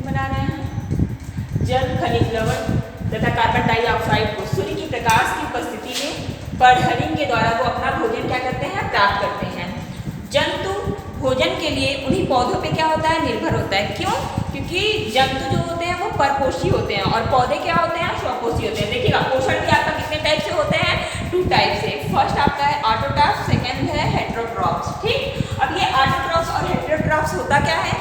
बना रहे हैं। जल, खनिज लवण तथा कार्बन डाइऑक्साइड को सूर्य की प्रकाश की उपस्थिति में पर्णहरिण के द्वारा वो अपना भोजन क्या करते हैं, प्राप्त करते हैं। जंतु भोजन के लिए उन्हीं पौधों पे क्या होता है, निर्भर होता है। क्यों? क्योंकि जंतु जो होते हैं वो परपोषी होते हैं और पौधे क्या होते हैं, स्वपोषी होते हैं। देखिएगा पोषण भी आपका कितने टाइप से होते हैं, 2 टाइप से। फर्स्ट आपका है ऑटोट्रॉफ्स, सेकंड है हेटेरोट्रॉफ्स। ठीक, अब ये ऑटोट्रॉफ्स और हेटेरोट्रॉफ्स होता क्या है,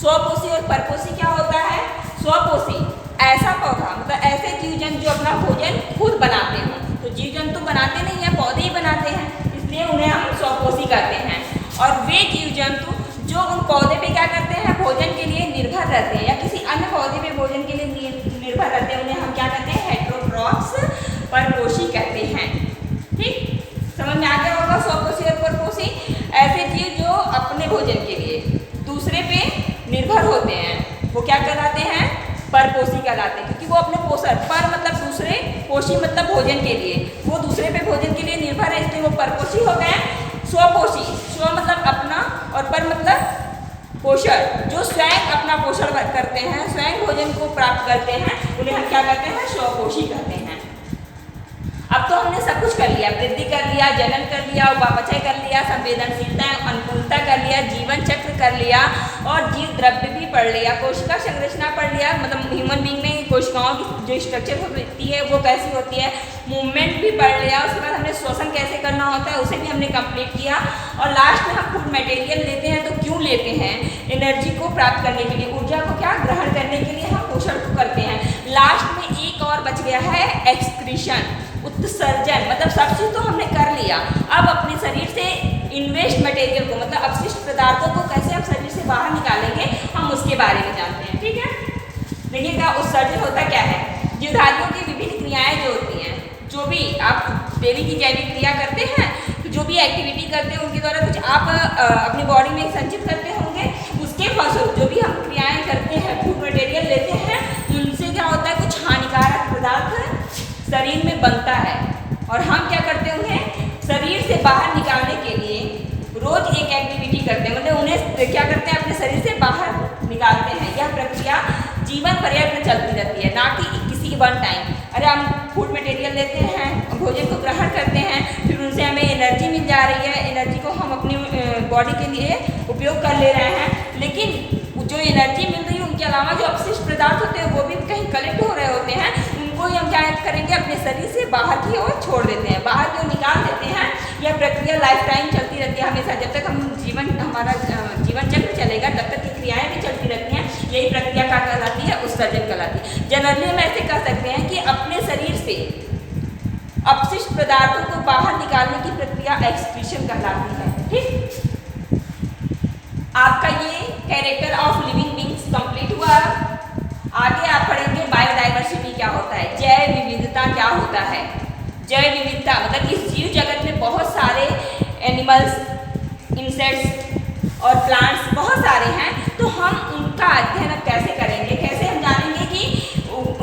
स्वपोषी और परपोषी क्या होता है, स्वपोषी ऐसा पौधा मतलब ऐसे जीव जंतु जो अपना भोजन खुद बनाते हैं। तो जीव जंतु बनाते नहीं है, पौधे ही बनाते हैं, इसलिए उन्हें हम स्वपोषी कहते हैं। और वे जीव जंतु जो उन पौधे पे क्या करते हैं, भोजन के लिए निर्भर रहते हैं या किसी अन्य पौधे पे भोजन के लिए निर्भर रहते हैं, उन्हें हम क्या कहते हैं, हेटेरोट्रॉफ्स, परपोषी कहते हैं। ठीक, समझ में आ गया होगा। स्वपोषी और परपोषी ऐसे जीव जो अपने भोजन के लिए दूसरे पे निर्भर होते हैं, वो क्या कहलाते हैं, परपोषी कहलाते हैं। क्योंकि वो अपने पोषण पर मतलब दूसरे, पोषी मतलब भोजन के लिए, वो दूसरे पे भोजन के लिए निर्भर है, इसलिए वो परपोषी हो गए। स्वपोषी, स्व मतलब अपना और पर मतलब पोषण, जो स्वयं अपना पोषण करते हैं, स्वयं भोजन को प्राप्त करते हैं, उन्हें हम क्या कहते हैं, स्वपोषी कहते हैं। अब तो हमने सब कुछ कर लिया, वृद्धि कर लिया, जनन कर लिया, उपापचय कर लिया, संवेदनशीलता अनुकूलता कर लिया, जीवन चक्र कर लिया और जीव द्रव्य भी पढ़ लिया, कोशिका संरचना पढ़ लिया, मतलब ह्यूमन बीइंग में कोशिकाओं की जो स्ट्रक्चर होती है वो कैसी होती है, मूवमेंट भी पढ़ लिया। उसके बाद हमने श्वसन कैसे करना होता है उसे भी हमने कंप्लीट किया। और लास्ट में हम फूड मटेरियल लेते हैं, तो क्यों लेते हैं, एनर्जी को प्राप्त करने के लिए, ऊर्जा को क्या ग्रहण करने के लिए हम पोषण को करते हैं। लास्ट में एक और बच गया है, एक्सक्रीशन, उत्सर्जन, मतलब सब चीज तो हमने कर लिया। अब अपने शरीर से इन्वेस्ट मटेरियल को मतलब अपशिष्ट पदार्थों को कैसे हम शरीर से बाहर निकालेंगे, हम उसके बारे में जानते हैं। ठीक है, देखिएगा उत्सर्जन होता क्या है, जीवधारियों की विभिन्न क्रियाएं जो होती हैं, जो भी आप डेली की जैविक क्रिया करते हैं, जो भी एक्टिविटी करते हैं उनके द्वारा कुछ आप अपनी बॉडी में संचित करते होंगे, उसके फलस्वरूप जो भी हम क्रियाएं करते हैं, फूड मटेरियल लेते हैं, उनसे क्या होता है, कुछ हानिकारक पदार्थ शरीर में बनता है और हम क्या करते हैं, उन्हें शरीर से बाहर निकालने के लिए रोज एक एक्टिविटी करते हैं, मतलब उन्हें क्या करते हैं, अपने शरीर से बाहर निकालते हैं। यह प्रक्रिया जीवन पर्यंत चलती रहती है, ना कि किसी वन टाइम। अरे हम फूड मटेरियल लेते हैं, भोजन को ग्रहण करते हैं, फिर उनसे हमें एनर्जी मिल जा रही है, एनर्जी को हम अपनी बॉडी के लिए उपयोग कर ले रहे हैं, लेकिन जो एनर्जी मिल रही है उनके अलावा जो अपशिष्ट पदार्थ होते हैं वो भी कहीं कलेक्ट हो रहे होते हैं, उनको ही हम क्या करेंगे, अपने शरीर से बाहर की ओर छोड़ देते हैं, बाहर की ओर निकाल देते हैं। यह प्रक्रिया लाइफ टाइम चलती रहती है हमेशा, जब तक हम हमारा जीवन चक्र चलेगा तब तक ये क्रियाएं भी चलती रहती हैं। यही प्रक्रिया क्या कहलाती है, उत्सर्जन कहलाती है। जनरली हम ऐसे कह सकते हैं कि अपने शरीर से अपशिष्ट पदार्थों को बाहर निकालने की प्रक्रिया एक्सक्रीशन कहलाती है। ठीक, आपका ये character of living beings complete हुआ। आगे आप पढ़ेंगे बायोडाइवर्सिटी क्या होता है, जैव विविधता क्या होता है। जैव विविधता मतलब इस जीव जगत में बहुत सारे एनिमल्स, इंसेक्ट्स और प्लांट्स बहुत सारे हैं, तो हम उनका अध्ययन अब कैसे करेंगे, कैसे हम जानेंगे कि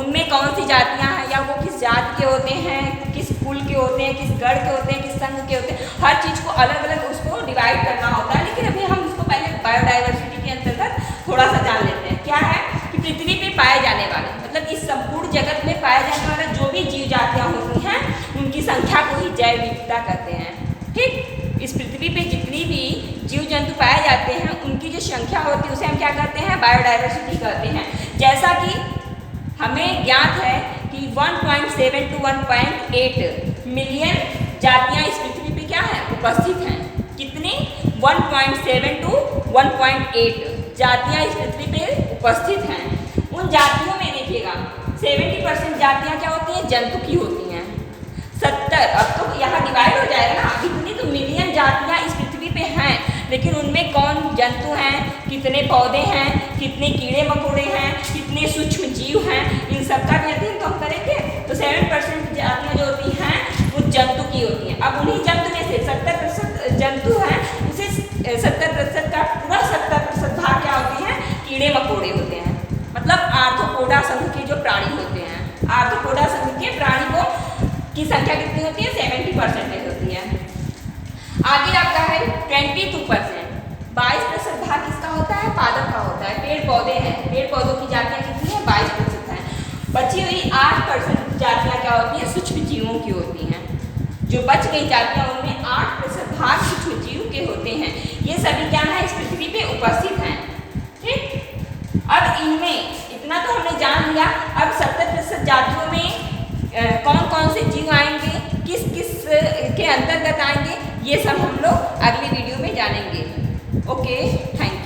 उनमें कौन सी जातियां हैं या वो किस जात के होते हैं, किस कुल के होते हैं, किस गढ़ के होते हैं, किस संघ के होते हैं। हर चीज़ को अलग अलग उसको डिवाइड करना होता है, लेकिन अभी हम उसको पहले बायोडाइवर्सिटी के अंतर्गत थोड़ा सा जान लेते हैं। क्या है कि पृथ्वी पे पाए जाने वाले मतलब इस संपूर्ण जगत में पाए जाने वाले जो भी जीव जातियाँ होती हैं उनकी संख्या को ही जैव विविधता कहते हैं। ठीक, इस पृथ्वी पे जितनी भी जीव जंतु पाए जाते हैं उनकी जो संख्या होती है उसे हम क्या कहते हैं, बायोडाइवर्सिटी कहते हैं। जैसा कि हमें ज्ञात है कि 1.7 to 1.8 मिलियन जातियाँ इस पृथ्वी पे क्या है, उपस्थित हैं। कितनी, 1.7 to 1.8 जातियाँ इस पृथ्वी पे उपस्थित हैं। उन जातियों में देखिएगा 70% जातियाँ क्या होती हैं, जंतु की होती हैं। 70, अब तो यहाँ डिवाइड हो जाएगा ना, इतनी तो मिलियन जातियाँ इस पृथ्वी पे हैं, लेकिन उनमें कौन जंतु हैं, कितने पौधे हैं, कितने कीड़े मकोड़े हैं, कितने सूक्ष्म जीव हैं, इन सब का भी अध्ययन तो हम करेंगे। तो 7% जातियाँ जो होती हैं वो जंतु की होती हैं। अब उन्हीं जंतु में से 70% जंतु हैं, उसे 70% का पूरा 70% भाग क्या होती हैं, कीड़े मकोड़े होते हैं। मतलब आर्थ्रोपोडा संघ के जो प्राणी होते हैं, आर्थ्रोपोडा संघ के प्राणी को की संख्या कितनी होती है, 70% होती है। आगे आपका है 22%, 22% भाग किसका होता है, पादप का होता है। पेड़ पौधे हैं, पेड़ पौधों की जाति होती हैं, सूक्ष्म जीवों की होती हैं। जो बच गई जातियां उनमें 8% भाग सूक्ष्म जीव के होते हैं। ये सभी क्या है, इस पृथ्वी पे उपस्थित हैं। ठीक, अब इनमें इतना तो हमने जान लिया। अब 70% जातियों में कौन कौन से जीव आएंगे, किस किस के अंतर्गत आएंगे, ये सब हम लोग अगली वीडियो में जानेंगे। Okay, thank you.